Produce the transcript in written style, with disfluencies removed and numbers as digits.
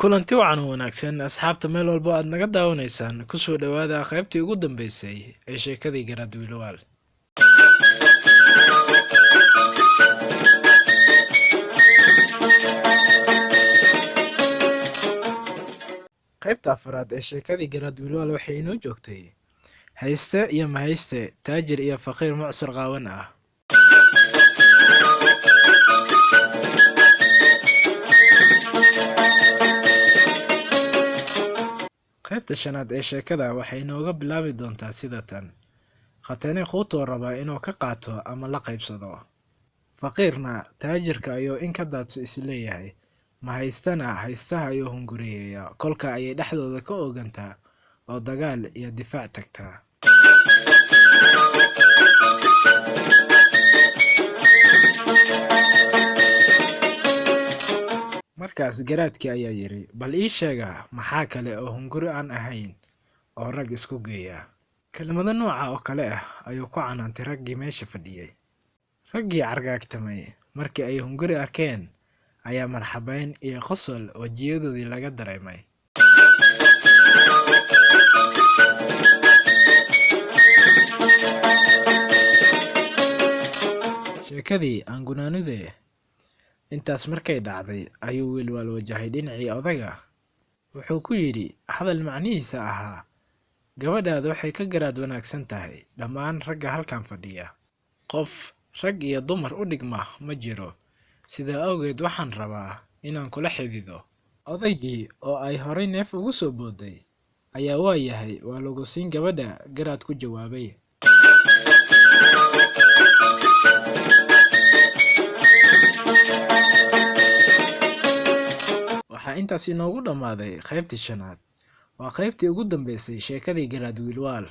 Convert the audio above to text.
kulanti wacan oo wanaagsan asxaabta meel walbo aad naga daawanaysaan kusoo dhawaada qaybtii ugu dambeysay ee sheekadii garaad wiilwaal. qaybta afraad ee sheekadii garaad wiilwaal waxay inoo joogtay hayste iyo mahayste, taajir iyo faqiir mucsar qaawan ah. qaybta shanaad ee sheekada waxay inooga bilaabi doontaa sida tan. khatani quutoo rabaa inuu ka qaato ama la qaybsado. faqiirna taajirka ayuu in ka daadso isleeyahay, mahaystana haystaha ayuu hunguriyeeya. kolka ayay dhexdooda ka ogantaa oo dagaal iyo difaac tagtaa. markaas garaadkii ayaa yidhi, bal ii sheega maxaa kale oo hunguri aan ahayn oo rag isku geeya. kelimado nooca oo kale ah ayuu ku canaantay raggii meesha fadhiyey. raggii cargaagtamay markii ay hunguri arkeen ayaa marxabayn iyo qosol wajiyadoodii laga dareemay. sheekadii aan gunaanude intaas markay dhacday ayuu wiilwaal wajahay dhinacii odaga. wuxuu ku yidhi hadal macnihiisa ahaa, gabadhaada waxay ka garaad wanaagsan tahay dhammaan ragga halkan fadhiya. qof rag iyo dumar u dhigma ma jiro, sidaa awgeed waxaan rabaa inaan kula xidido. odaygii oo ay horay neef ugu soo booday ayaa waayahay waa lagu siin gabadha garaad ku jawaabay. waxaa intaas inoogu dhammaaday qaybtii shanaad. waa qaybtii ugu dambeysay sheekadii garaad wiilwaal.